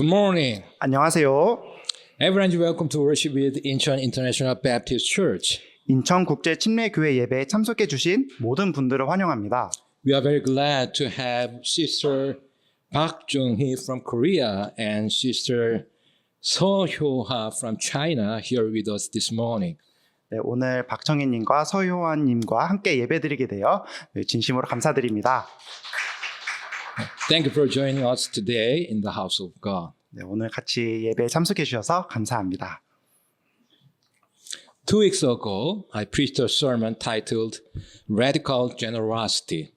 Good morning. 안녕하세요. Everyone, welcome to worship with Incheon International Baptist Church. 인천국제침례교회 예배에 참석해 주신 모든 분들을 환영합니다. We are very glad to have Sister Park Jung-hee from Korea and Sister Seo Hyo-ha from China here with us this morning. 네, 오늘 박청희님과 서효환님과 함께 예배드리게 되어 진심으로 감사드립니다. Thank you for joining us today in the house of God. 네, 오늘 같이 예배에 참석해 주셔서 감사합니다. 2 weeks ago, I preached a sermon titled Radical Generosity.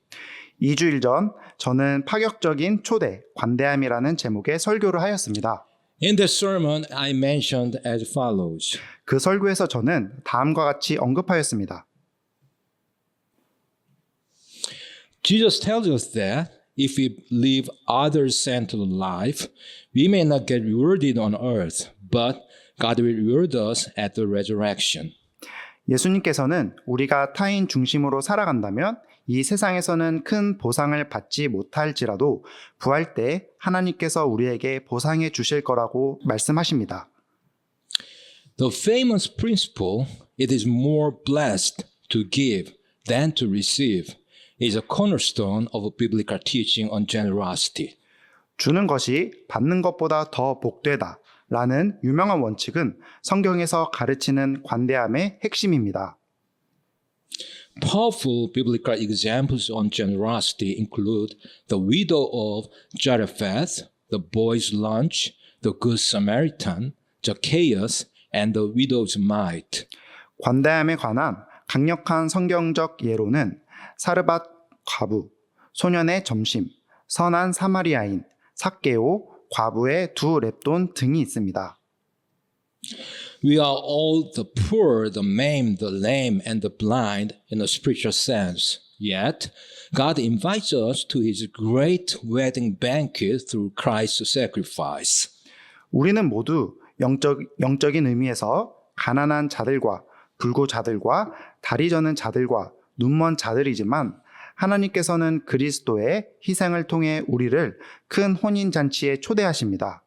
2주일 전 저는 파격적인 초대, 관대함이라는 제목의 설교를 하였습니다. In this sermon, I mentioned as follows. 그 설교에서 저는 다음과 같이 언급하였습니다. Jesus tells us that if we live others-centered life, we may not get rewarded on earth, but God will reward us at the resurrection. 예수님께서는 우리가 타인 중심으로 살아간다면 이 세상에서는 큰 보상을 받지 못할지라도 부활 때 하나님께서 우리에게 보상해 주실 거라고 말씀하십니다. The famous principle, it is more blessed to give than to receive, is a cornerstone of a biblical teaching on generosity. 주는 것이 받는 것보다 더 복되다 라는 유명한 원칙은 성경에서 가르치는 관대함의 핵심입니다. Powerful biblical examples on generosity include the widow of Zarephath, the boy's lunch, the good Samaritan, Zacchaeus, and the widow's mite. 관대함에 관한 강력한 성경적 예로는 사르밧 과부, 소년의 점심, 선한 사마리아인, 삭개오, 과부의 두 렙돈 등이 있습니다. We are all the poor, the maimed, the lame, and the blind in a spiritual sense. Yet, God invites us to His great wedding banquet through Christ's sacrifice. 우리는 모두 영적인 의미에서 가난한 자들과 불구자들과 다리 저는 자들과 눈먼 자들이지만 하나님께서는 그리스도의 희생을 통해 우리를 큰 혼인잔치에 초대하십니다.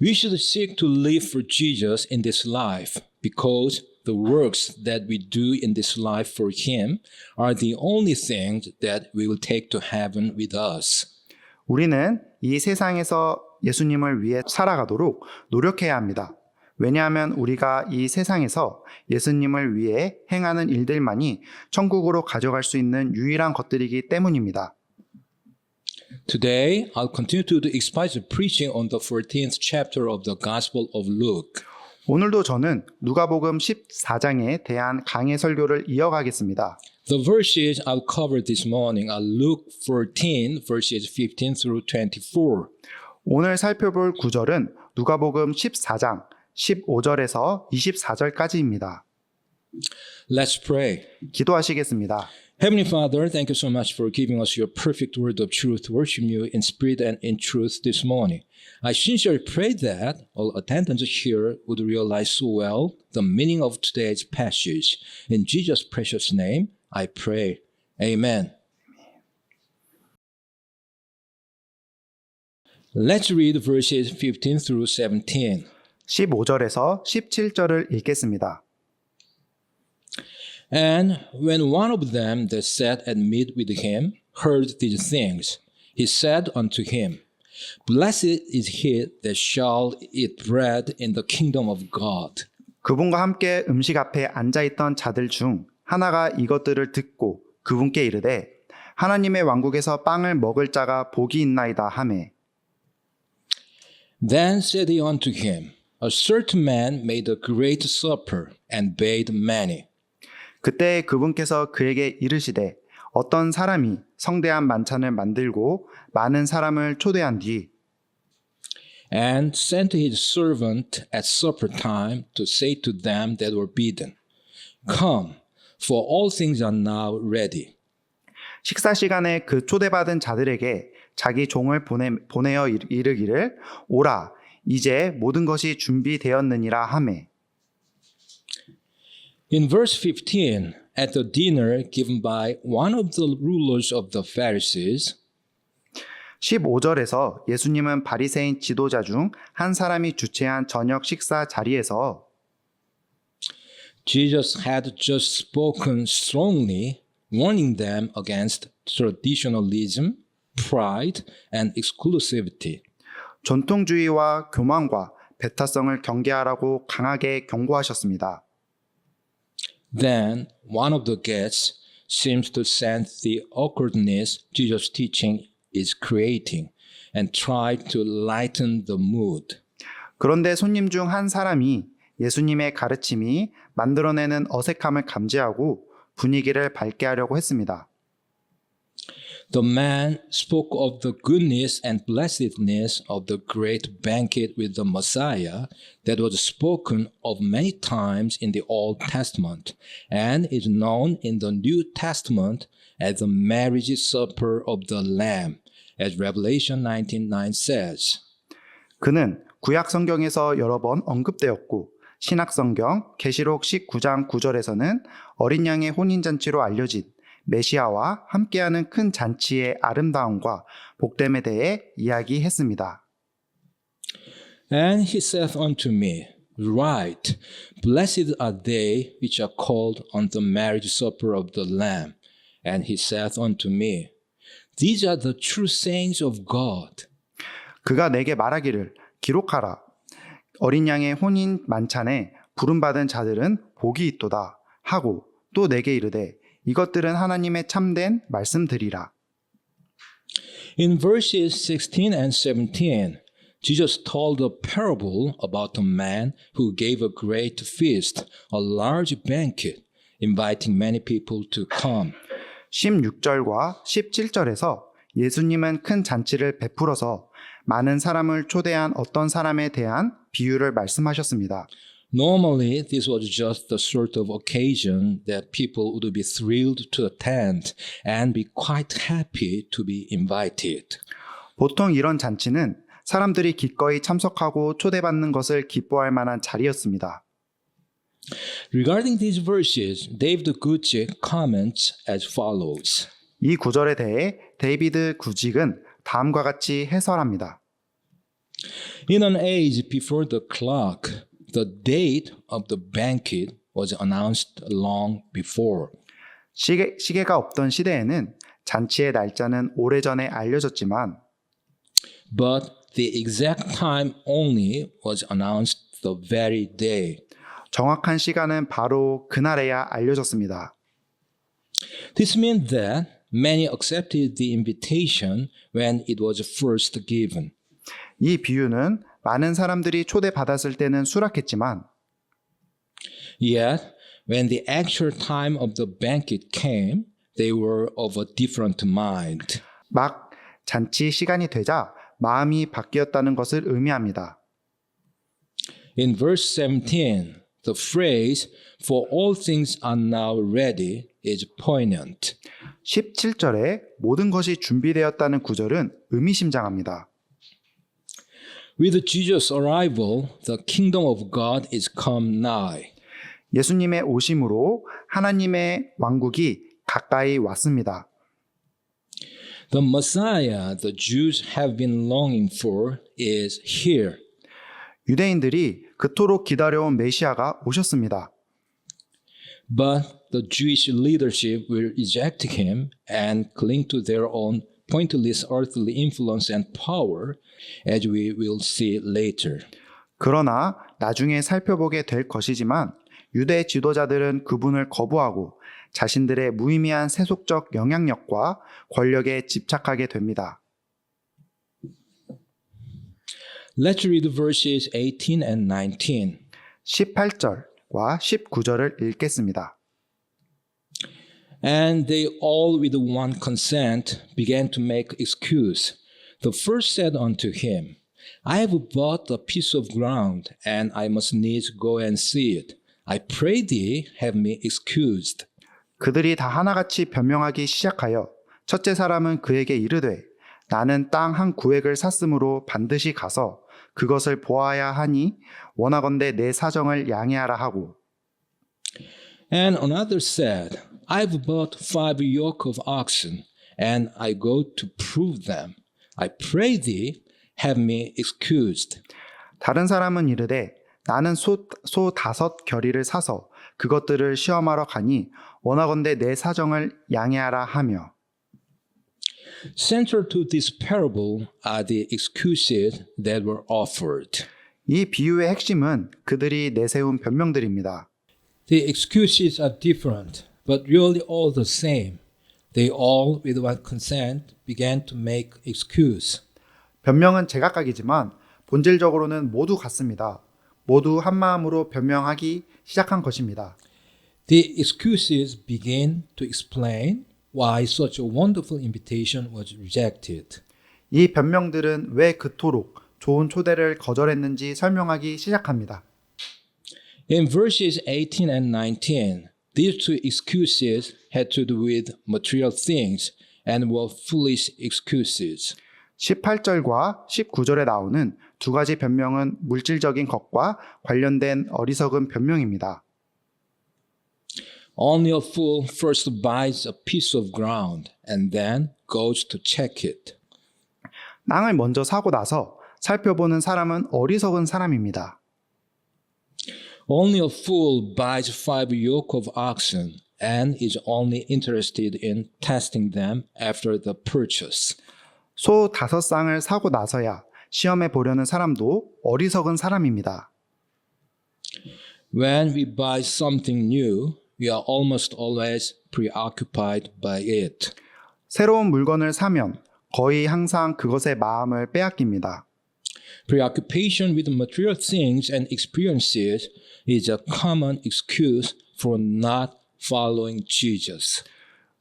We should seek to live for Jesus in this life because the works that we do in this life for Him are the only things that we will take to heaven with us. 우리는 이 세상에서 예수님을 위해 살아가도록 노력해야 합니다. 왜냐하면 우리가 이 세상에서 예수님을 위해 행하는 일들만이 천국으로 가져갈 수 있는 유일한 것들이기 때문입니다. Today, I'll continue to expose the preaching on the 14th chapter of the Gospel of Luke. 오늘도 저는 누가복음 14장에 대한 강해 설교를 이어가겠습니다. The verses I'll cover this morning are Luke 14, verses 15 through 24. 오늘 살펴볼 구절은 누가복음 14장 15절에서 24절까지입니다. Let's pray. 기도하시겠습니다. Heavenly Father, thank you so much for giving us your perfect word of truth to worship you in spirit and in truth this morning. I sincerely pray that all attendants here would realize so well the meaning of today's passage. In Jesus' precious name, I pray. Amen. Let's read verses 15 through 17. 15절에서 17절을 읽겠습니다. And when one of them that sat at meat with him heard these things, he said unto him, Blessed is he that shall eat bread in the kingdom of God. 그분과 함께 음식 앞에 앉아있던 자들 중 하나가 이것들을 듣고 그분께 이르되 하나님의 왕국에서 빵을 먹을 자가 복이 있나이다 하매. Then said he unto him, A certain man made a great supper and bade many. 그때 그분께서 그에게 이르시되 어떤 사람이 성대한 만찬을 만들고 많은 사람을 초대한 뒤 And sent his servant at supper time to say to them that were bidden, Come, for all things are now ready. 식사 시간에 그 초대받은 자들에게 자기 종을 보내어 이르기를 오라 이제 모든 것이 준비되었느니라 하매. In verse 15, at the dinner given by one of the rulers of the Pharisees, 15절에서 예수님은 바리새인 지도자 중 한 사람이 주최한 저녁 식사 자리에서 Jesus had just spoken strongly, warning them against traditionalism, pride, and exclusivity. 전통주의와 교만과 배타성을 경계하라고 강하게 경고하셨습니다. Then one of the guests seems to sense the awkwardness Jesus' teaching is creating and tried to lighten the mood. 그런데 손님 중 한 사람이 예수님의 가르침이 만들어내는 어색함을 감지하고 분위기를 밝게 하려고 했습니다. The man spoke of the goodness and blessedness of the great banquet with the Messiah that was spoken of many times in the Old Testament and is known in the New Testament as the marriage supper of the Lamb, as Revelation 19:9 says. 그는 구약 성경에서 여러 번 언급되었고 신약 성경 계시록 19장 9절에서는 어린 양의 혼인 잔치로 알려진 메시아와 함께하는 큰 잔치의 아름다움과 복됨에 대해 이야기했습니다. And he saith unto me, Right, blessed are they which are called unto the marriage supper of the Lamb. And he saith unto me, These are the true sayings of God. 그가 내게 말하기를 기록하라. 어린 양의 혼인 만찬에 부름받은 자들은 복이 있도다 하고 또 내게 이르되 이것들은 하나님의 참된 말씀들이라. In verses 16 and 17, Jesus told a parable about a man who gave a great feast, a large banquet, inviting many people to come. 16절과 17절에서 예수님은 큰 잔치를 베풀어서 많은 사람을 초대한 어떤 사람에 대한 비유를 말씀하셨습니다. Normally, this was just the sort of occasion that people would be thrilled to attend and be quite happy to be invited. 보통 이런 잔치는 사람들이 기꺼이 참석하고 초대받는 것을 기뻐할 만한 자리였습니다. Regarding these verses, David Guzik comments as follows. 이 구절에 대해 데이비드 구직은 다음과 같이 해설합니다. In an age before the clock, the date of the banquet was announced long before. 시계가 없던 시대에는 잔치의 날짜는 오래전에 알려졌지만 But the exact time only was announced the very day. 정확한 시간은 바로 그날에야 알려졌습니다. This meant that many accepted the invitation when it was first given. 이 비유는 많은 사람들이 초대받았을 때는 수락했지만 Yet, when the actual time of the banquet came, they were of a different mind. 막 잔치 시간이 되자 마음이 바뀌었다는 것을 의미합니다. In verse 17, the phrase, for all things are now ready, is poignant. 17절에 모든 것이 준비되었다는 구절은 의미심장합니다. With Jesus' arrival, the kingdom of God is come nigh. 예수님의 오심으로 하나님의 왕국이 가까이 왔습니다. The Messiah the Jews have been longing for is here. 유대인들이 그토록 기다려온 메시아가 오셨습니다. But the Jewish leadership will reject him and cling to their own pointless earthly influence and power, as we will see later. 그러나 나중에 살펴보게 될 것이지만 유대 지도자들은 그분을 거부하고 자신들의 무의미한 세속적 영향력과 권력에 집착하게 됩니다. Let's read verses 18 and 19. 18절과 19절을 읽겠습니다. And they all with one consent began to make excuse. The first said unto him, I have bought a piece of ground, and I must needs go and see it. I pray thee, have me excused. 그들이 다 하나같이 변명하기 시작하여 첫째 사람은 그에게 이르되 나는 땅 한 구획을 샀으므로 반드시 가서 그것을 보아야 하니 원하건대 내 사정을 양해하라 하고 And another said, I've bought 5 yoke of oxen, and I go to prove them. I pray thee, have me excused. 다른 사람은 이르되 나는 소 5 겨리를 사서 그것들을 시험하러 가니 원하건대 내 사정을 양해하라 하며. Central to this parable are the excuses that were offered. 이 비유의 핵심은 그들이 내세운 변명들입니다. The excuses are different, but really all the same. They all, with one consent, began to make excuse. 변명은 제각각이지만 본질적으로는 모두 같습니다. 모두 한 마음으로 변명하기 시작한 것입니다. The excuses begin to explain why such a wonderful invitation was rejected. 이 변명들은 왜 그토록 좋은 초대를 거절했는지 설명하기 시작합니다. In verses 18 and 19, these two excuses had to do with material things and were foolish excuses. 18절과 19절에 나오는 두 가지 변명은 물질적인 것과 관련된 어리석은 변명입니다. Only a fool first buys a piece of ground and then goes to check it. 땅을 먼저 사고 나서 살펴보는 사람은 어리석은 사람입니다. Only a fool buys 5 yoke of oxen and is only interested in testing them after the purchase. 소 5쌍을 사고 나서야 시험해 보려는 사람도 어리석은 사람입니다. When we buy something new, we are almost always preoccupied by it. 새로운 물건을 사면 거의 항상 그것에 마음을 빼앗깁니다. Preoccupation with material things and experiences is a common excuse for not following Jesus.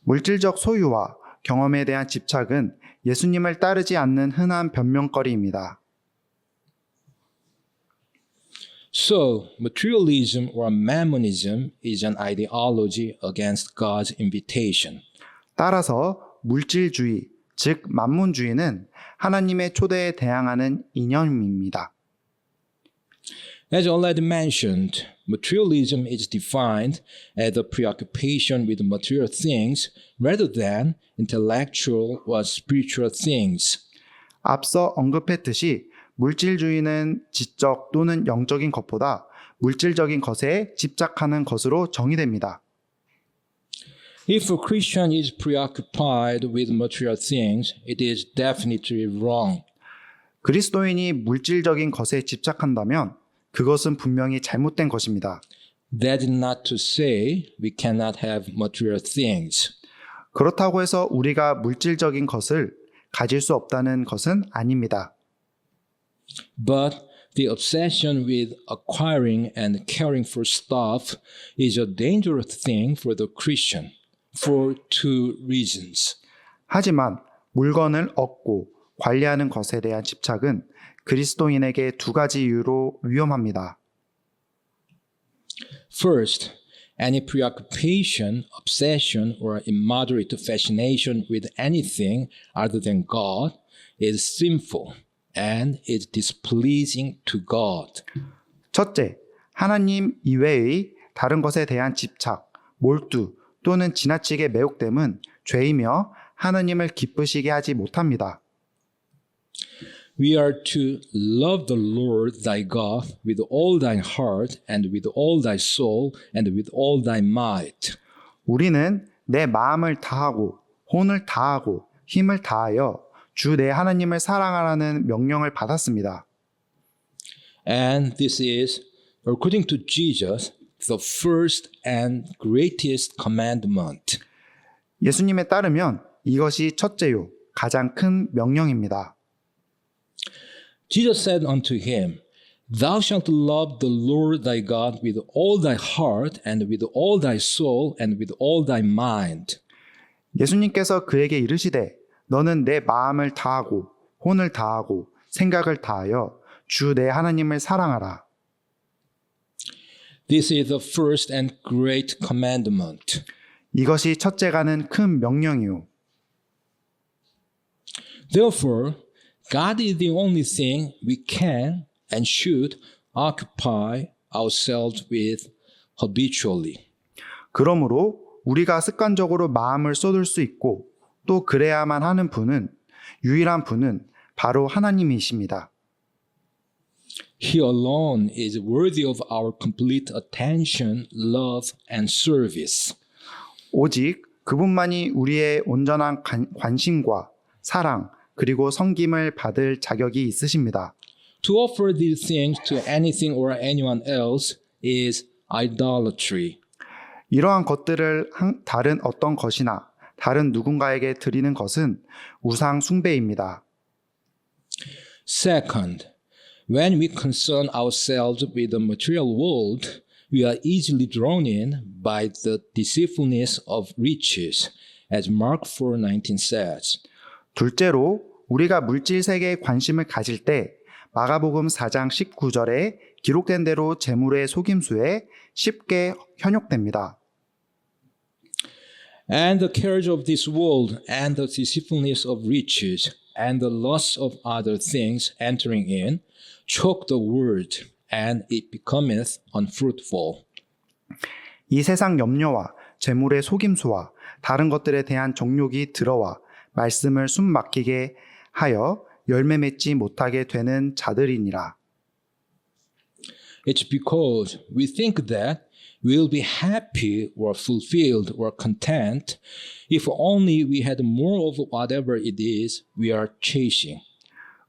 물질적 소유와 경험에 대한 집착은 예수님을 따르지 않는 흔한 변명거리입니다. So, materialism or mammonism is an ideology against God's invitation. 따라서 물질주의, 즉 만문주의는 하나님의 초대에 대항하는 이념입니다. As already mentioned, materialism is defined as a preoccupation with material things rather than intellectual or spiritual things. 앞서 언급했듯이 물질주의는 지적 또는 영적인 것보다 물질적인 것에 집착하는 것으로 정의됩니다. If a Christian is preoccupied with material things, it is definitely wrong. 그리스도인이 물질적인 것에 집착한다면 그것은 분명히 잘못된 것입니다. That is not to say we cannot have material things. 그렇다고 해서 우리가 물질적인 것을 가질 수 없다는 것은 아닙니다. But the obsession with acquiring and caring for stuff is a dangerous thing for the Christian for 2 reasons. 하지만 물건을 얻고 관리하는 것에 대한 집착은 그리스도인에게 2가지 이유로 위험합니다. First, any preoccupation, obsession, or immoderate fascination with anything other than God is sinful and is displeasing to God. 첫째, 하나님 이외의 다른 것에 대한 집착, 몰두 또는 지나치게 매혹됨은 죄이며 하나님을 기쁘시게 하지 못합니다. We are to love the Lord thy God with all thy heart and with all thy soul and with all thy might. 우리는 내 마음을 다하고 혼을 다하고 힘을 다하여 주 내 하나님을 사랑하라는 명령을 받았습니다. And this is, according to Jesus, the first and greatest commandment. 예수님에 따르면 이것이 첫째요, 가장 큰 명령입니다. Jesus said unto him, Thou shalt love the Lord thy God with all thy heart and with all thy soul and with all thy mind. 예수님께서 그에게 이르시되 너는 내 마음을 다하고 혼을 다하고 생각을 다하여 주 내 하나님을 사랑하라. This is the first and great commandment. 이것이 첫째가는 큰 명령이요. Therefore, God is the only thing we can and should occupy ourselves with habitually. 그러므로 우리가 습관적으로 마음을 쏟을 수 있고 또 그래야만 하는 분은 유일한 분은 바로 하나님이십니다. He alone is worthy of our complete attention, love, and service. 오직 그분만이 우리의 온전한 관심과 사랑 그리고 섬김을 받을 자격이 있으십니다. To offer these things to anything or anyone else is idolatry. 이러한 것들을 다른 어떤 것이나 다른 누군가에게 드리는 것은 우상 숭배입니다. Second, when we concern ourselves with the material world, we are easily drawn in by the deceitfulness of riches, as Mark 4:19 says. 둘째로 우리가 물질 세계에 관심을 가질 때 마가복음 4장 19절에 기록된 대로 재물의 속임수에 쉽게 현혹됩니다. And the cares of this world and the deceitfulness of riches and the lust of other things entering in choke the word, and it becometh unfruitful. 이 세상 염려와 재물의 속임수와 다른 것들에 대한 정욕이 들어와 말씀을 숨막히게 하여 열매 맺지 못하게 되는 자들이니라. It's because we think that we'll be happy or fulfilled or content if only we had more of whatever it is we are chasing.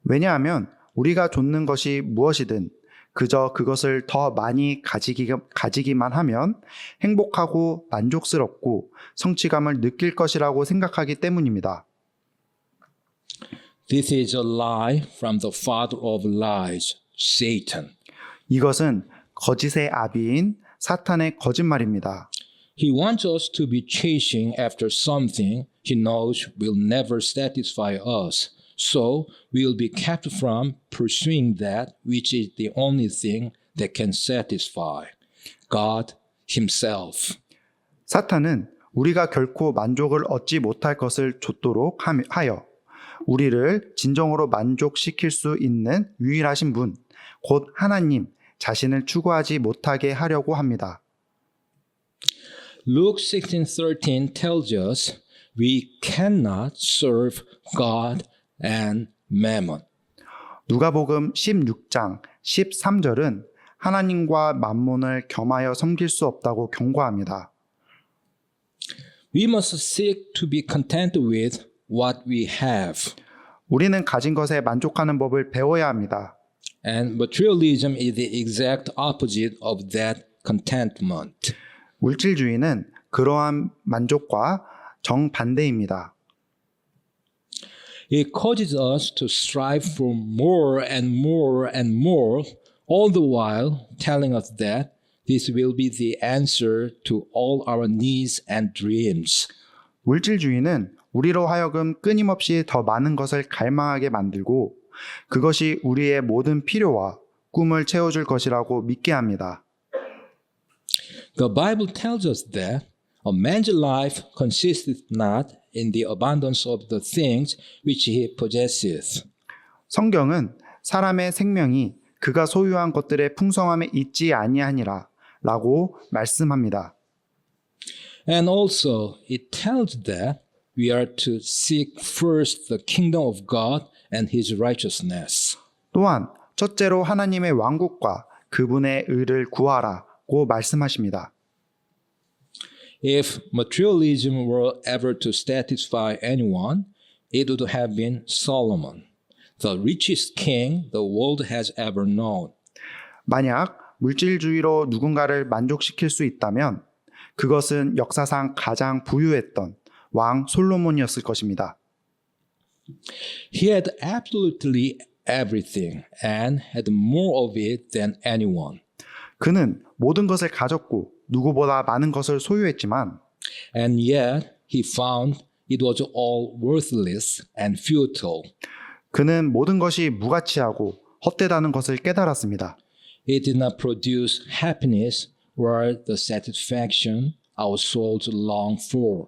왜냐하면 우리가 좇는 것이 무엇이든 그저 그것을 더 많이 가지기만 하면 행복하고 만족스럽고 성취감을 느낄 것이라고 생각하기 때문입니다. This is a lie from the father of lies, Satan. 이것은 거짓의 아비인 사탄의 거짓말입니다. He wants us to be chasing after something he knows will never satisfy us. So we'll be kept from pursuing that which is the only thing that can satisfy God Himself. 사탄은 우리가 결코 만족을 얻지 못할 것을 좇도록 하여 우리를 진정으로 만족시킬 수 있는 유일하신 분, 곧 하나님 자신을 추구하지 못하게 하려고 합니다. Luke 16:13 tells us we cannot serve God and mammon. 누가복음 16장 13절은 하나님과 만몬을 겸하여 섬길 수 없다고 경고합니다. We must seek to be content with what we have. 우리는 가진 것에 만족하는 법을 배워야 합니다. And materialism is the exact opposite of that contentment. 물질주의는 그러한 만족과 정반대입니다. It causes us to strive for more and more and more, all the while telling us that this will be the answer to all our needs and dreams. 물질주의는 우리로 하여금 끊임없이 더 많은 것을 갈망하게 만들고 그것이 우리의 모든 필요와 꿈을 채워줄 것이라고 믿게 합니다. The Bible tells us that a man's life consisteth not in the abundance of the things which he possesseth. 성경은 사람의 생명이 그가 소유한 것들의 풍성함에 있지 아니하니라 라고 말씀합니다. And also it tells that we are to seek first the kingdom of God and His righteousness. 또한 첫째로 하나님의 왕국과 그분의 의를 구하라고 말씀하십니다. If materialism were ever to satisfy anyone, it would have been Solomon, the richest king the world has ever known. 만약 물질주의로 누군가를 만족시킬 수 있다면 그것은 역사상 가장 부유했던 왕 솔로몬이었을 것입니다. He had absolutely everything and had more of it than anyone. 그는 모든 것을 가졌고 누구보다 많은 것을 소유했지만 And yet he found it was all worthless and futile. 그는 모든 것이 무가치하고 헛되다는 것을 깨달았습니다. It did not produce happiness or the satisfaction our souls long for.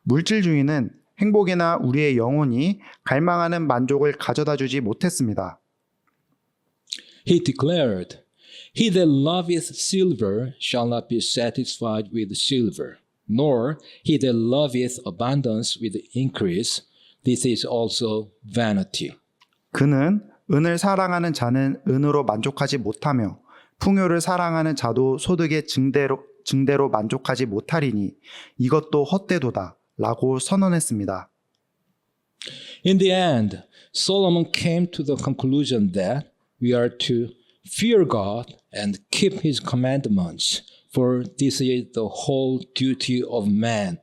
물질주의는 행복이나 우리의 영혼이 갈망하는 만족을 가져다 주지 못했습니다. He declared, He that loveth silver shall not be satisfied with silver, nor he that loveth abundance with increase, this is also vanity. 그는 은을 사랑하는 자는 은으로 만족하지 못하며 풍요를 사랑하는 자도 소득의 증대로 만족하지 못하리니 이것도 헛되도다 라고 선언했습니다. In the end, Solomon came to the conclusion that we are to fear God and keep his commandments, for this is the whole duty of man.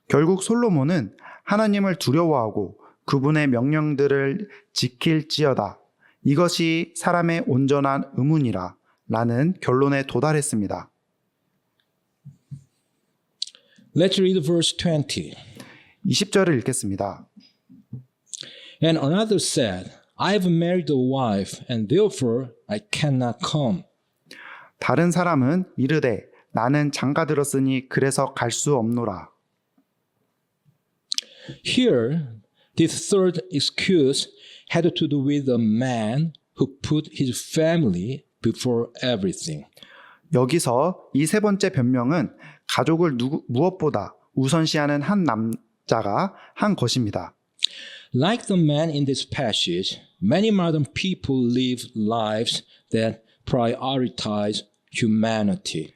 결국 솔로몬은 하나님을 두려워하고 그분의 명령들을 지킬지어다. 이것이 사람의 온전한 의문이라 라는 결론에 도달했습니다. Let's read verse 20. 20절을 읽겠습니다. And another said, I have married a wife, and therefore I cannot come. 다른 사람은 이르되 나는 장가들었으니 그래서 갈 수 없노라. Here, this third excuse had to do with a man who put his family before everything. 여기서 이 세 번째 변명은 가족을 무엇보다 우선시하는 한 남자가 한 것입니다. Like the man in this passage, many modern people live lives that prioritize humanity.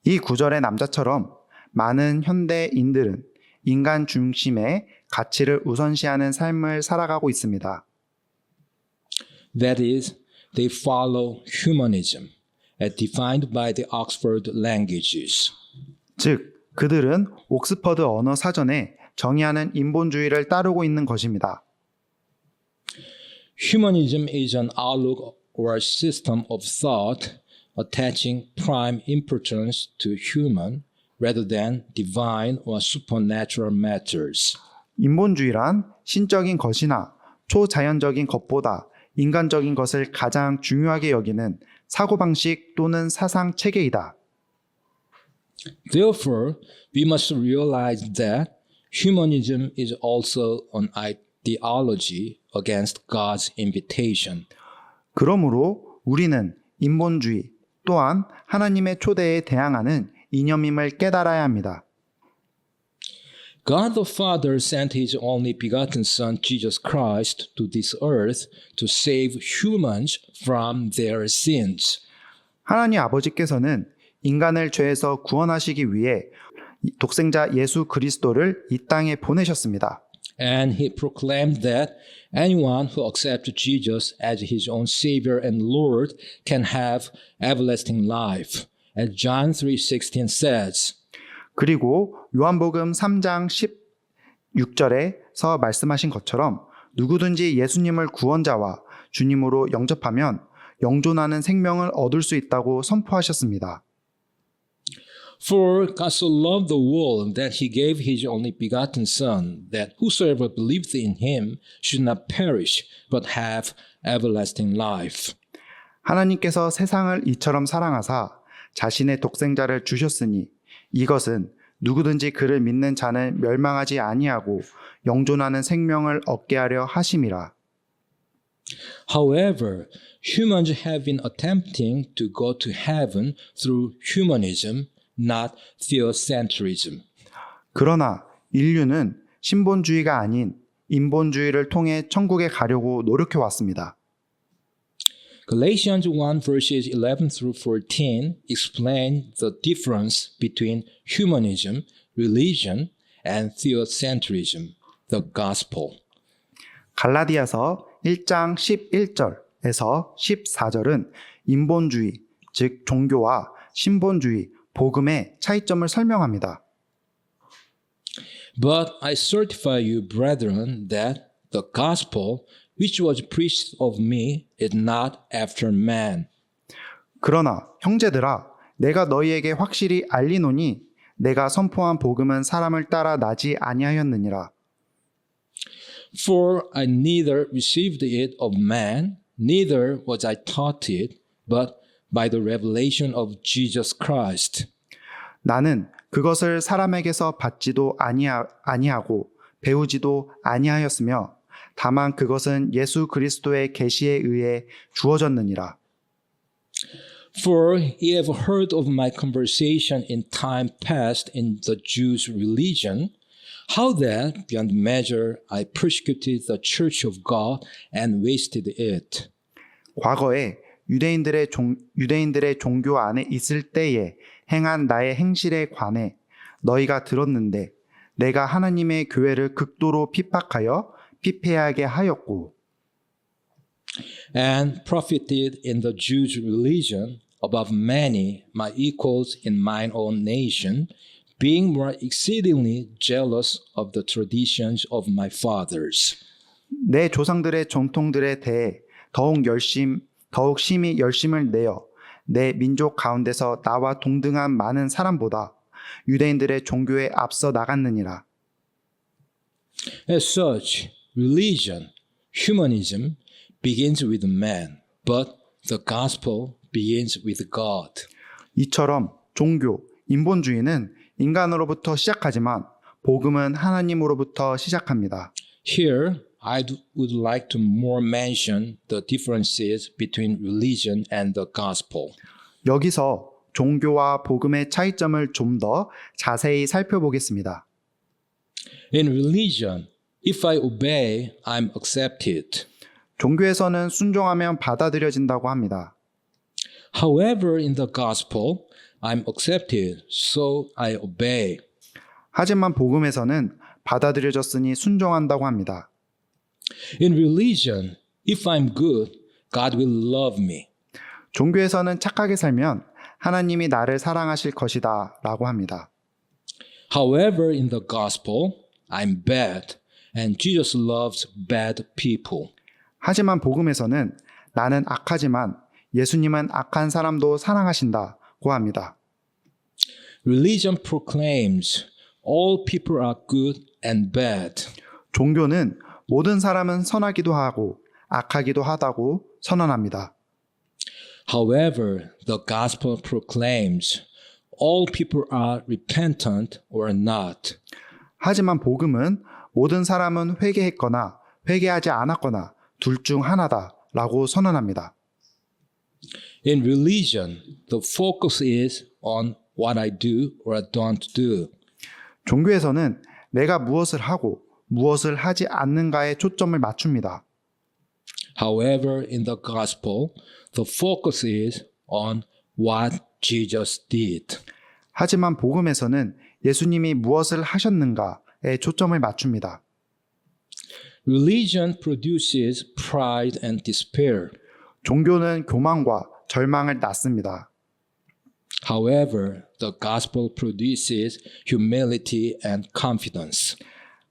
이 구절의 남자처럼 많은 현대인들은 인간 중심의 가치를 우선시하는 삶을 살아가고 있습니다. That is, they follow humanism, as defined by the Oxford Languages. 즉, 그들은 옥스퍼드 언어 사전에 정의하는 인본주의를 따르고 있는 것입니다. Humanism is an outlook or system of thought attaching prime importance to human rather than divine or supernatural matters. 인본주의란 신적인 것이나 초자연적인 것보다 인간적인 것을 가장 중요하게 여기는 사고방식 또는 사상 체계이다. Therefore, we must realize that humanism is also an ideology against God's invitation. 그러므로 우리는 인본주의 또한 하나님의 초대에 대항하는 이념임을 깨달아야 합니다. God the Father sent his only begotten Son, Jesus Christ, to this earth to save humans from their sins. 하나님 아버지께서는 인간을 죄에서 구원하시기 위해 독생자 예수 그리스도를 이 땅에 보내셨습니다. And he proclaimed that anyone who accepts Jesus as his own Savior and Lord can have everlasting life. As John 3:16 says, 그리고 요한복음 3장 16절에서 말씀하신 것처럼 누구든지 예수님을 구원자와 주님으로 영접하면 영존하는 생명을 얻을 수 있다고 선포하셨습니다. For God so loved the world that he gave his only begotten Son, that whosoever believeth in him should not perish, but have everlasting life. 하나님께서 세상을 이처럼 사랑하사 자신의 독생자를 주셨으니 이것은 누구든지 그를 믿는 자는 멸망하지 아니하고 영존하는 생명을 얻게 하려 하심이라. However, humans have been attempting to go to heaven through humanism, not theocentrism. 그러나 인류는 신본주의가 아닌 인본주의를 통해 천국에 가려고 노력해 왔습니다. Galatians 1 verses 11 through 14 explain the difference between humanism, religion, and theocentrism, the gospel. 갈라디아서 1장 11절에서 14절은 인본주의, 즉 종교와 신본주의, 복음의 차이점을 설명합니다. But I certify you, brethren, that the gospel which was preached of me is not after man. 그러나 형제들아, 내가 너희에게 확실히 알리노니 내가 선포한 복음은 사람을 따라 나지 아니하였느니라. For I neither received it of man, neither was I taught it, but by the revelation of Jesus Christ. 나는 그것을 사람에게서 받지도 아니하고 배우지도 아니하였으며 다만 그것은 예수 그리스도의 계시에 의해 주어졌느니라. For ye have heard of my conversation in time past in the Jews' religion, How that, beyond measure, I persecuted the church of God and wasted it. 과거에 유대인들의 종교 안에 있을 때에 행한 나의 행실에 관해 너희가 들었는데 내가 하나님의 교회를 극도로 핍박하여 피폐하게 하였고 And profited in the Jews' religion above many my equals in mine own nation, being more exceedingly jealous of the traditions of my fathers. 내 조상들의 전통들에 대해 더욱 심히 열심을 내어 내 민족 가운데서 나와 동등한 많은 사람보다 유대인들의 종교에 앞서 나갔느니라. As such, religion, humanism, begins with man, but the gospel begins with God. 이처럼 종교, 인본주의는 인간으로부터 시작하지만 복음은 하나님으로부터 시작합니다. Here, I would like to more mention the differences between religion and the gospel. 여기서 종교와 복음의 차이점을 좀 더 자세히 살펴보겠습니다. In religion, if I obey, I'm accepted. 종교에서는 순종하면 받아들여진다고 합니다. However, in the gospel, I'm accepted, so I obey. 하지만 복음에서는 받아들여졌으니 순종한다고 합니다. In religion, if I'm good, God will love me. 종교에서는 착하게 살면 하나님이 나를 사랑하실 것이다 라고 합니다. However, in the gospel, I'm bad, and Jesus loves bad people. 하지만 복음에서는 나는 악하지만 예수님은 악한 사람도 사랑하신다고 합니다. Religion proclaims all people are good and bad. 종교는 모든 사람은 선하기도 하고 악하기도 하다고 선언합니다. However, the gospel proclaims all people are repentant or not. 하지만 복음은 모든 사람은 회개했거나 회개하지 않았거나 둘 중 하나다라고 선언합니다. In religion, the focus is on what I do or don't do. 종교에서는 내가 무엇을 하고 무엇을 하지 않는가에 초점을 맞춥니다. However, in the gospel, the focus is on what Jesus did. 하지만 복음에서는 예수님이 무엇을 하셨는가에 초점을 맞춥니다. Religion produces pride and despair. 종교는 교만과 절망을 낳습니다. However, the gospel produces humility and confidence.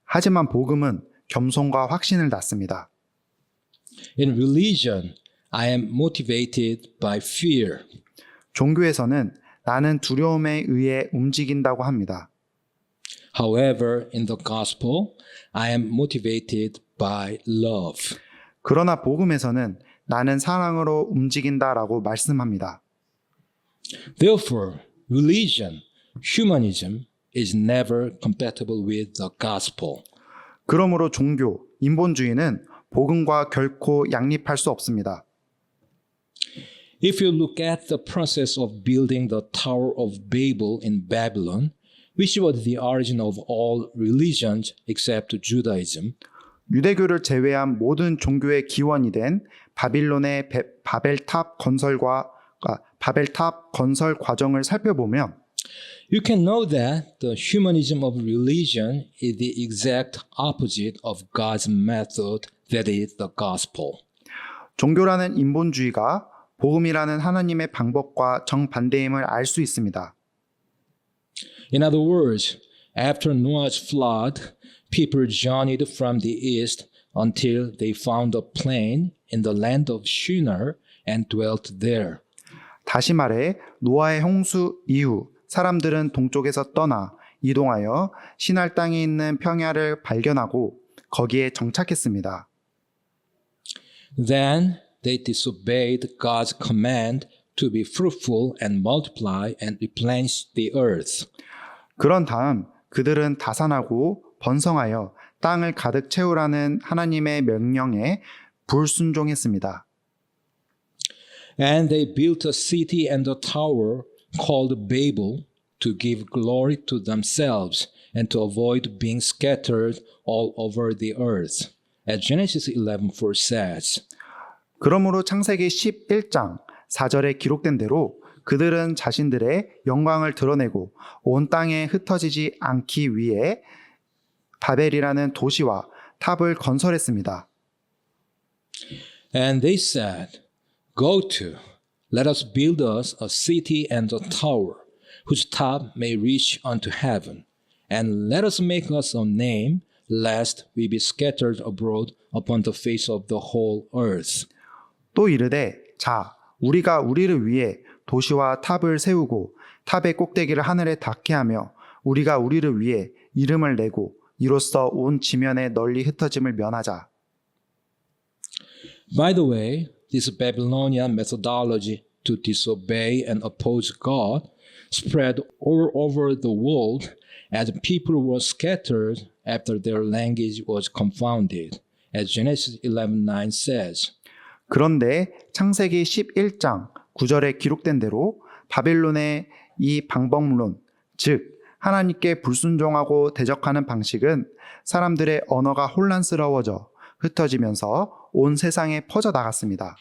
하지만 복음은 겸손과 확신을 낳습니다. In religion, I am motivated by fear. 종교에서는 나는 두려움에 의해 움직인다고 합니다. However, in the gospel, I am motivated by love. 그러나 복음에서는 나는 사랑으로 움직인다라고 말씀합니다. Therefore, religion, humanism is never compatible with the gospel. 그러므로 종교, 인본주의는 복음과 결코 양립할 수 없습니다. If you look at the process of building the Tower of Babel in Babylon, which was the origin of all religions except Judaism, 유대교를 제외한 모든 종교의 기원이 된 바빌론의 바벨탑 건설 과정을 살펴보면 you can know that the humanism of religion is the exact opposite of God's method, that is the gospel. 종교라는 인본주의가 복음이라는 하나님의 방법과 정반대임을 알 수 있습니다. In other words, after Noah's flood, people journeyed from the east until they found a plain in the land of Shinar and dwelt there. 다시 말해 노아의 홍수 이후 사람들은 동쪽에서 떠나 이동하여 시날 땅에 있는 평야를 발견하고 거기에 정착했습니다. Then they disobeyed God's command to be fruitful and multiply and replenish the earth. 그런 다음 그들은 다산하고 번성하여 땅을 가득 채우라는 하나님의 명령에 불순종했습니다. And they built a city and a tower called Babel to give glory to themselves and to avoid being scattered all over the earth. As Genesis 11:4 says. 그러므로 창세기 11장 4절에 기록된 대로 그들은 자신들의 영광을 드러내고 온 땅에 흩어지지 않기 위해 바벨이라는 도시와 탑을 건설했습니다. And they said, Go to, let us build us a city and a tower, whose top may reach unto heaven, and let us make us a name, lest we be scattered abroad upon the face of the whole earth. 또 이르되 자 우리가 우리를 위해 도시와 탑을 세우고 탑의 꼭대기를 하늘에 닿게 하며 우리가 우리를 위해 이름을 내고 이로써 온 지면에 널리 흩어짐을 면하자. By the way, this Babylonian methodology to disobey and oppose God spread all over the world as people were scattered after their language was confounded, as Genesis 11:9 says. 그런데 창세기 11장 9절에 기록된 대로 바벨론의 이 방법론, 즉 하나님께 불순종하고 대적하는 방식은 사람들의 언어가 혼란스러워져 흩어지면서 온 세상에 퍼져나갔습니다.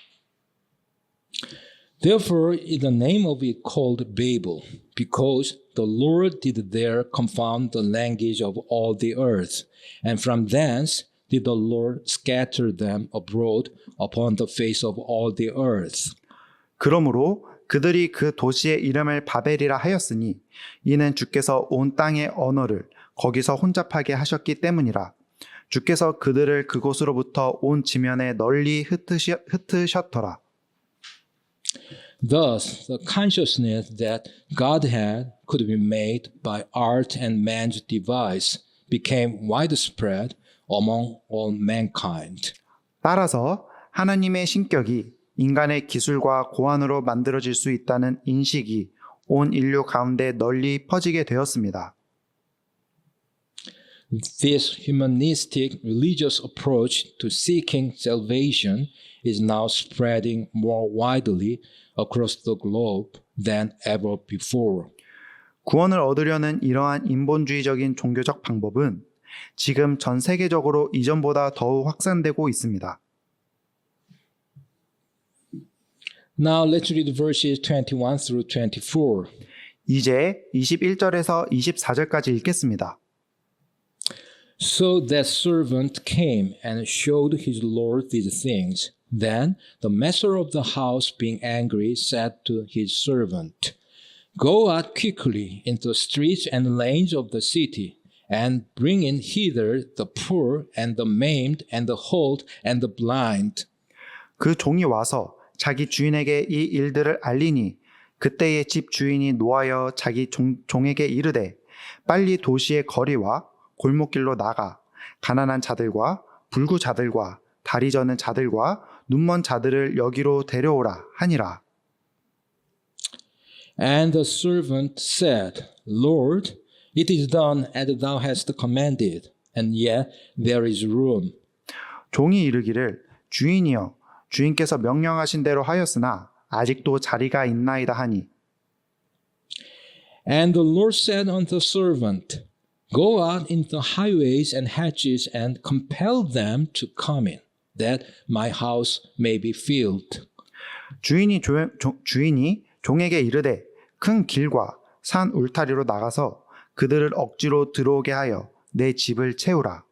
Therefore, the name of it called Babel, because the Lord did there confound the language of all the earth, and from thence did the Lord scatter them abroad upon the face of all the earth. 그러므로 그들이 그 도시의 이름을 바벨이라 하였으니 이는 주께서 온 땅의 언어를 거기서 혼잡하게 하셨기 때문이라. 주께서 그들을 그곳으로부터 온 지면에 널리 흩으셨더라. Thus, the consciousness that Godhead could be made by art and man's device became widespread among all mankind. 따라서 하나님의 신격이 인간의 기술과 고안으로 만들어질 수 있다는 인식이 온 인류 가운데 널리 퍼지게 되었습니다. This humanistic religious approach to seeking salvation is now spreading more widely across the globe than ever before. 구원을 얻으려는 이러한 인본주의적인 종교적 방법은 지금 전 세계적으로 이전보다 더욱 확산되고 있습니다. Now let's read verses 21 through 24. 이제 21절에서 24절까지 읽겠습니다. So that servant came and showed his lord these things. Then the master of the house, being angry, said to his servant, Go out quickly into the streets and lanes of the city, and bring in hither the poor and the maimed and the halt and the blind. 그 종이 와서 자기 주인에게 이 일들을 알리니 그때의 집 주인이 노하여 자기 종에게 이르되 빨리 도시의 거리와 골목길로 나가 가난한 자들과 불구자들과 다리 저는 자들과 눈먼 자들을 여기로 데려오라 하니라. And the servant said, Lord, it is done as thou hast commanded, and yet there is room. 종이 이르기를 주인이여 주인께서 명령하신 대로 하였으나 아직도 자리가 있나이다 하니. And the Lord said unto the servant, Go out into the highways and hedges and compel them to come in, that my house may be filled. 주인이 종에게 이르되 큰 길과 산 울타리로 나가서 그들을 억지로 들어오게 하여 내 집을 채우라.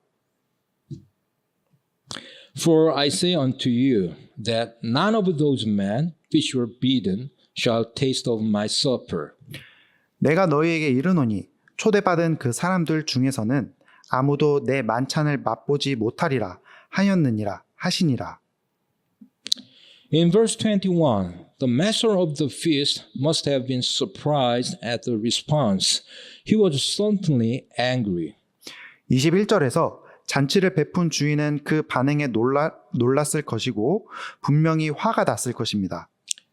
For I say unto you that none of those men which were bidden shall taste of my supper. 내가 너희에게 이르노니 초대받은 그 사람들 중에서는 아무도 내 만찬을 맛보지 못하리라 하였느니라 하시니라. In verse 21, the master of the feast must have been surprised at the response. He was certainly angry. 21절에서 잔치를 베푼 주인은 그 반응에 놀랐을 것이고 분명히 화가 났을 것입니다.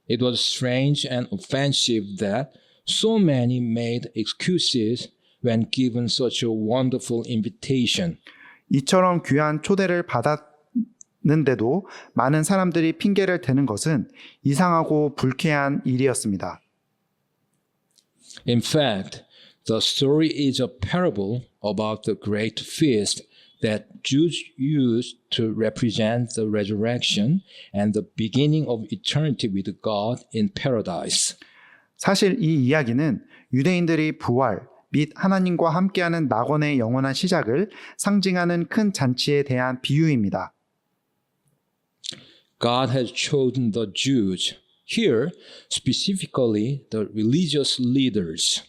It was strange and offensive that so many made excuses when given such a wonderful invitation. 이처럼 귀한 초대를 받았는데도 많은 사람들이 핑계를 대는 것은 이상하고 불쾌한 일이었습니다. In fact, The story is a parable about the great feast that Jews used to represent the resurrection and the beginning of eternity with God in paradise. 사실 이 이야기는 유대인들이 부활 및 하나님과 함께하는 낙원의 영원한 시작을 상징하는 큰 잔치에 대한 비유입니다. God has chosen the Jews, here specifically the religious leaders.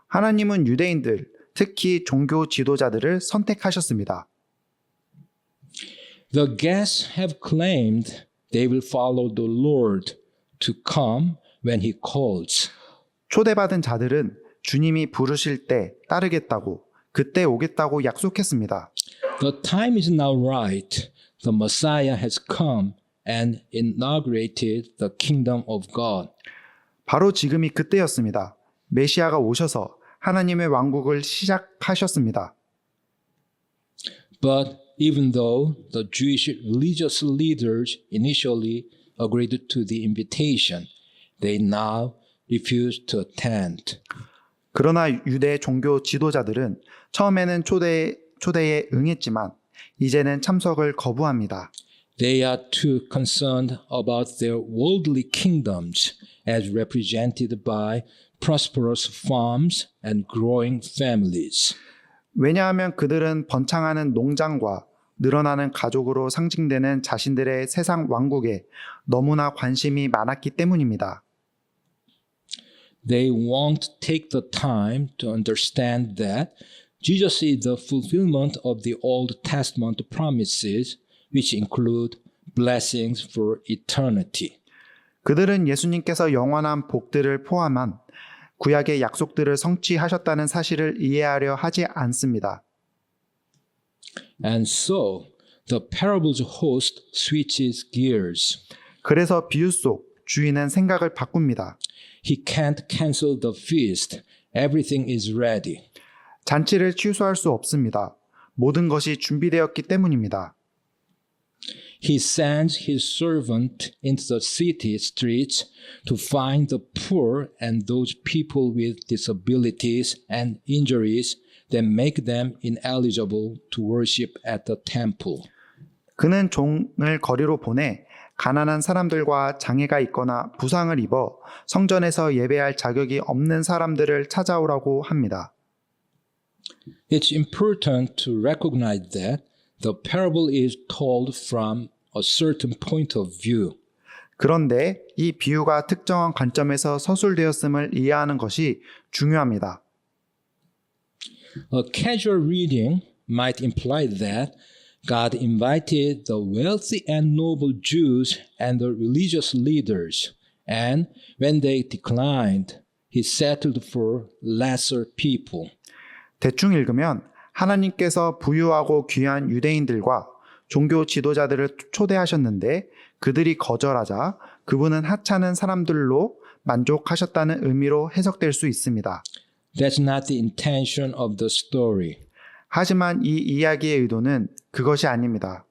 하나님은 유대인들, 특히 종교 지도자들을 선택하셨습니다. The guests have claimed they will follow the Lord to come when he calls. 초대받은 자들은 주님이 부르실 때 따르겠다고, 그때 오겠다고 약속했습니다. The time is now right. The Messiah has come and inaugurated the kingdom of God. 바로 지금이 그때였습니다. 메시아가 오셔서 하나님의 왕국을 시작하셨습니다. But even though the Jewish religious leaders initially agreed to the invitation, they now refuse to attend. 그러나 유대 종교 지도자들은 처음에는 초대에 응했지만 이제는 참석을 거부합니다. They are too concerned about their worldly kingdoms as represented by prosperous farms and growing families. 왜냐하면 그들은 번창하는 농장과 늘어나는 가족으로 상징되는 자신들의 세상 왕국에 너무나 관심이 많았기 때문입니다. They won't take the time to understand that Jesus is the fulfillment of the Old Testament promises, which include blessings for eternity. 그들은 예수님께서 영원한 복들을 포함한 구약의 약속들을 성취하셨다는 사실을 이해하려 하지 않습니다. And so, the parable's host switches gears. 그래서 비유 속 주인은 생각을 바꿉니다. He can't cancel the feast. Everything is ready. 잔치를 취소할 수 없습니다. 모든 것이 준비되었기 때문입니다. He sends his servant into the city streets to find the poor and those people with disabilities and injuries that make them ineligible to worship at the temple. 그는 종을 거리로 보내 가난한 사람들과 장애가 있거나 부상을 입어 성전에서 예배할 자격이 없는 사람들을 찾아오라고 합니다. It's important to recognize that the parable is told from a certain point of view. 그런데 이 비유가 특정한 관점에서 서술되었음을 이해하는 것이 중요합니다. A casual reading might imply that God invited the wealthy and noble Jews and the religious leaders, and when they declined, he settled for lesser people. 대충 읽으면 하나님께서 부유하고 귀한 유대인들과 종교 지도자들을 초대하셨는데 그들이 거절하자 그분은 하찮은 사람들로 만족하셨다는 의미로 해석될 수 있습니다. That's not the intention of the story. 하지만 이 이야기의 의도는 그것이 아닙니다.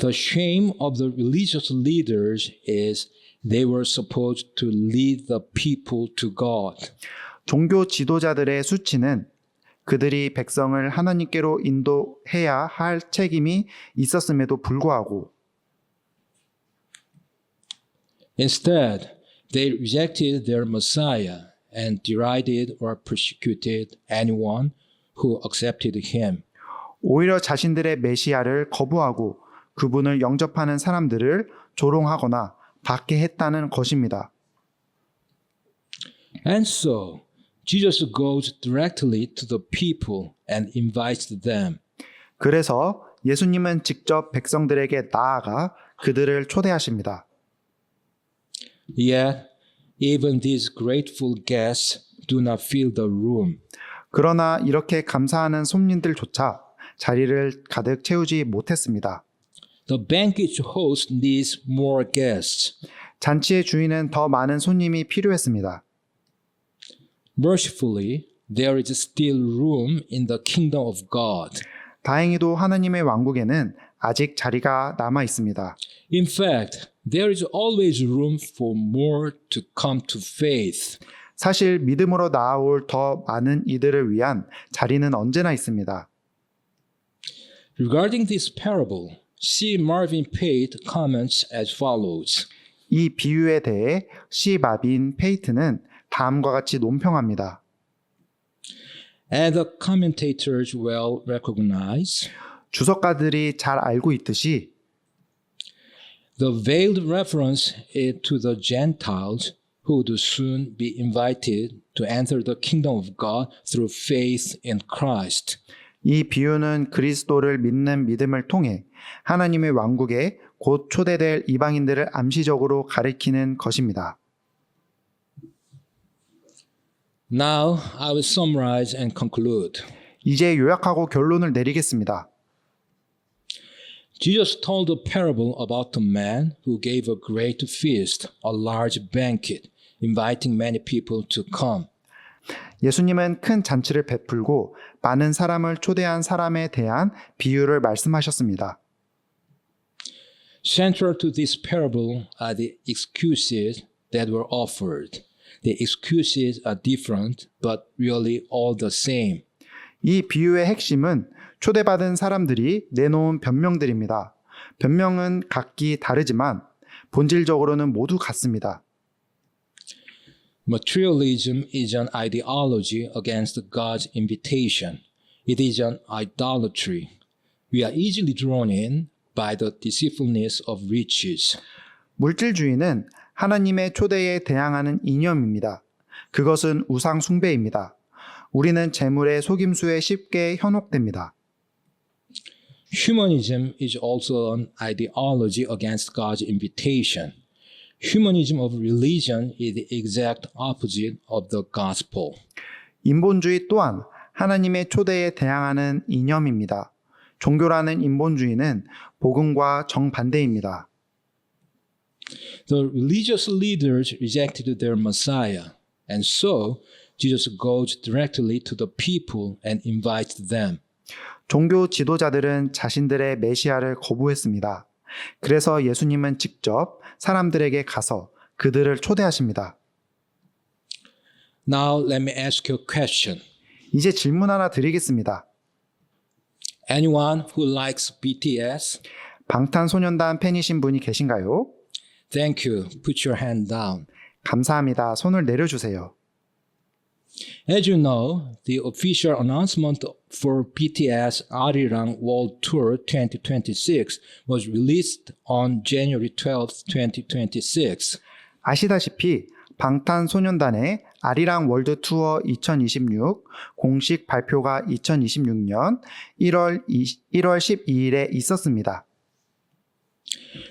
The shame of the religious leaders is they were supposed to lead the people to God. 종교 지도자들의 수치는 그들이 백성을 하나님께로 인도해야 할 책임이 있었음에도 불구하고 Instead, they rejected their Messiah and derided or persecuted anyone who accepted him. 오히려 자신들의 메시아를 거부하고 그분을 영접하는 사람들을 조롱하거나 받게 했다는 것입니다. And so, Jesus goes directly to the people and invites them. 그래서 예수님은 직접 백성들에게 나아가 그들을 초대하십니다. Yet, even these grateful guests do not fill the room. 그러나 이렇게 감사하는 손님들조차 자리를 가득 채우지 못했습니다. The banquet host needs more guests. 잔치의 주인은 더 많은 손님이 필요했습니다. Mercifully, there is still room in the kingdom of God. 다행히도 하나님의 왕국에는 아직 자리가 남아 있습니다. In fact, there is always room for more to come to faith. 사실 믿음으로 나아올 더 많은 이들을 위한 자리는 언제나 있습니다. Regarding this parable, C. Marvin Pate comments as follows. 이 비유에 대해 C. 마빈 페이트는 다음과 같이 논평합니다. As the commentators well recognize, 주석가들이 잘 알고 있듯이 the veiled reference is to the Gentiles who would soon be invited to enter the kingdom of God through faith in Christ. 이 비유는 그리스도를 믿는 믿음을 통해 하나님의 왕국에 곧 초대될 이방인들을 암시적으로 가리키는 것입니다. Now I will summarize and conclude. 이제 요약하고 결론을 내리겠습니다. Jesus told a parable about a man who gave a great feast, a large banquet, inviting many people to come. 예수님은 큰 잔치를 베풀고 많은 사람을 초대한 사람에 대한 비유를 말씀하셨습니다. Central to this parable are the excuses that were offered. The excuses are different, but really all the same. 이 비유의 핵심은 초대받은 사람들이 내놓은 변명들입니다. 변명은 각기 다르지만 본질적으로는 모두 같습니다. Materialism is an ideology against God's invitation. It is an idolatry. We are easily drawn in by the deceitfulness of riches. 물질주의는 하나님의 초대에 대항하는 이념입니다. 그것은 우상 숭배입니다. 우리는 재물의 속임수에 쉽게 현혹됩니다. Humanism is also an ideology against God's invitation. Humanism of religion is the exact opposite of the gospel. 인본주의 또한 하나님의 초대에 대항하는 이념입니다. 종교라는 인본주의는 복음과 정반대입니다. The religious leaders rejected their Messiah, and so Jesus goes directly to the people and invites them. 종교 지도자들은 자신들의 메시아를 거부했습니다. 그래서 예수님은 직접 사람들에게 가서 그들을 초대하십니다. Now let me ask you a question. 이제 질문 하나 드리겠습니다. Anyone who likes BTS? 방탄소년단 팬이신 분이 계신가요? Thank you. Put your hand down. 감사합니다. 손을 내려주세요. As you know, the official announcement for BTS Arirang World Tour 2026 was released on January 12, 2026. 아시다시피 방탄소년단의 아리랑 월드 투어 2026 공식 발표가 2026년 1월 12일에 있었습니다.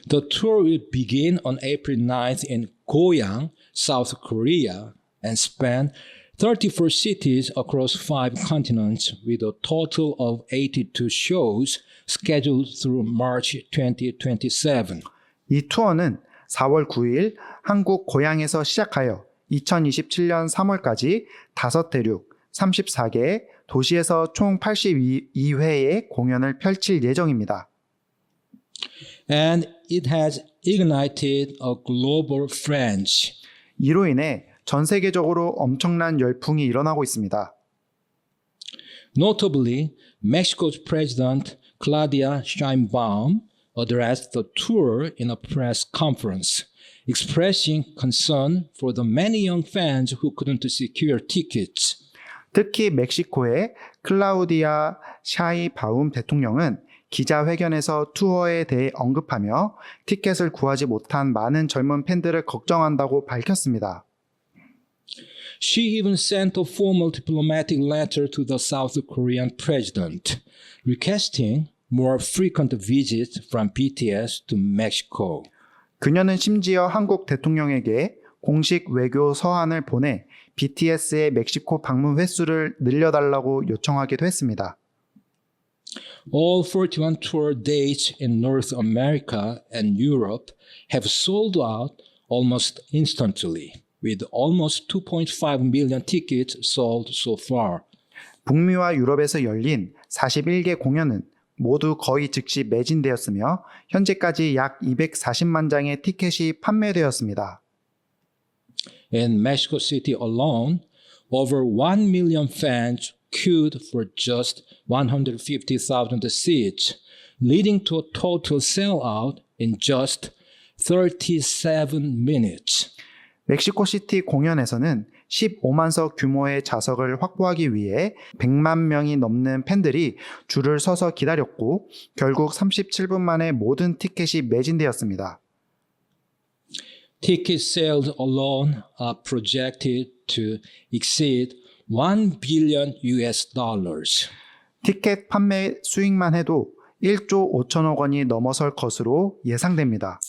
The tour will begin on April 9th in Goyang, South Korea, and span 34 cities across 5 continents with a total of 82 shows scheduled through March 2027. 이 투어는 4월 9일 한국 고향에서 시작하여 2027년 3월까지 5대륙 34개 도시에서 총 82회의 공연을 펼칠 예정입니다. And it has ignited a global frenzy. 이로 인해 전 세계적으로 엄청난 열풍이 일어나고 있습니다. Notably, Mexico's President Claudia Sheinbaum addressed the tour in a press conference, expressing concern for the many young fans who couldn't secure tickets. 특히 멕시코의 클라우디아 샤이바움 대통령은 기자회견에서 투어에 대해 언급하며 티켓을 구하지 못한 많은 젊은 팬들을 걱정한다고 밝혔습니다. She even sent a formal diplomatic letter to the South Korean president, requesting more frequent visits from BTS to Mexico. 그녀는 심지어 한국 대통령에게 공식 외교 서한을 보내 BTS의 멕시코 방문 횟수를 늘려달라고 요청하기도 했습니다. All 41 tour dates in North America and Europe have sold out almost instantly, with almost 2.5 million tickets sold so far. 북미와 유럽에서 열린 41개 공연은 모두 거의 즉시 매진되었으며 현재까지 약 240만 장의 티켓이 판매되었습니다. In Mexico City alone, over 1 million fans queued for just 150,000 seats, leading to a total sellout in just 37 minutes. 멕시코시티 공연에서는 15만석 규모의 좌석을 확보하기 위해 100만 명이 넘는 팬들이 줄을 서서 기다렸고 결국 37분 만에 모든 티켓이 매진되었습니다. Ticket sales alone are projected to exceed $1 billion. 티켓 판매 수익만 해도 1조 5천억 원이 넘어설 것으로 예상됩니다.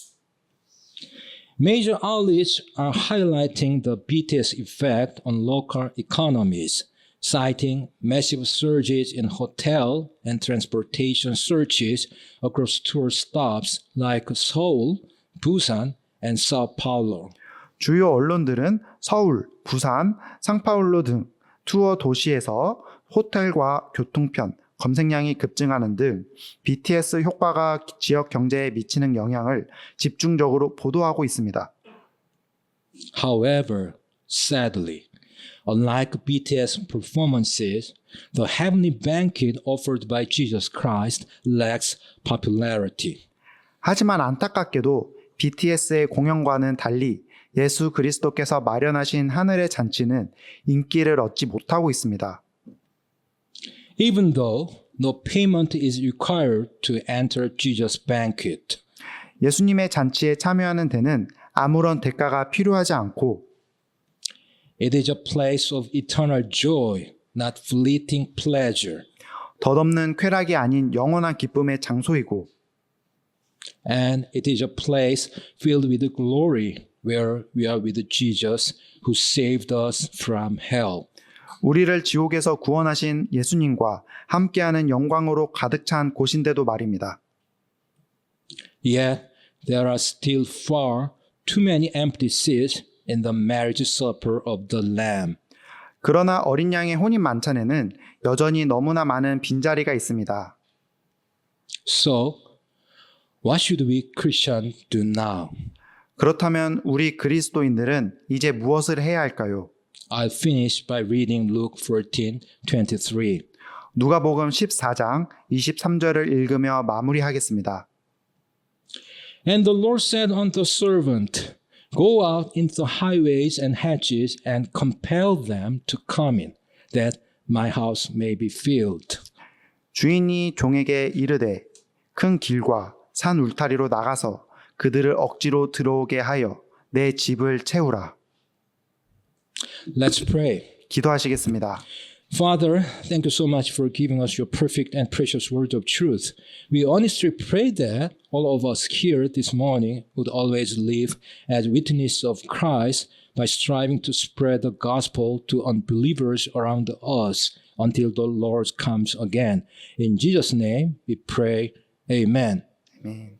Major outlets are highlighting the BTS effect on local economies, citing massive surges in hotel and transportation searches across tour stops like Seoul, Busan, and Sao Paulo. 주요 언론들은 서울, 부산, 상파울루 등 투어 도시에서 호텔과 교통편, 검색량이 급증하는 등 BTS 효과가 지역 경제에 미치는 영향을 집중적으로 보도하고 있습니다. However, sadly, unlike BTS performances, the heavenly banquet offered by Jesus Christ lacks popularity. 하지만 안타깝게도 BTS의 공연과는 달리 예수 그리스도께서 마련하신 하늘의 잔치는 인기를 얻지 못하고 있습니다. Even though no payment is required to enter Jesus' banquet, 예수님의 잔치에 참여하는 데는 아무런 대가가 필요하지 않고 it is a place of eternal joy, not fleeting pleasure. 덧없는 쾌락이 아닌 영원한 기쁨의 장소이고 And it is a place filled with glory where we are with Jesus who saved us from hell. 우리를 지옥에서 구원하신 예수님과 함께하는 영광으로 가득 찬 곳인데도 말입니다. Yet there are still far too many empty seats in the marriage supper of the Lamb. 그러나 어린 양의 혼인 만찬에는 여전히 너무나 많은 빈자리가 있습니다. So, what should we Christians do now? 그렇다면 우리 그리스도인들은 이제 무엇을 해야 할까요? I'll finish by reading Luke 14:23. 누가복음 14장 23절을 읽으며 마무리하겠습니다. And the Lord said unto the servant, Go out into the highways and hedges and compel them to come in, that my house may be filled. 주인이 종에게 이르되 큰 길과 산 울타리로 나가서 그들을 억지로 들어오게 하여 내 집을 채우라. Let's pray. 기도하시겠습니다. Father, thank you so much for giving us your perfect and precious word of truth. We honestly pray that all of us here this morning would always live as witnesses of Christ by striving to spread the gospel to unbelievers around us until the Lord comes again. In Jesus' name we pray, Amen. 아멘.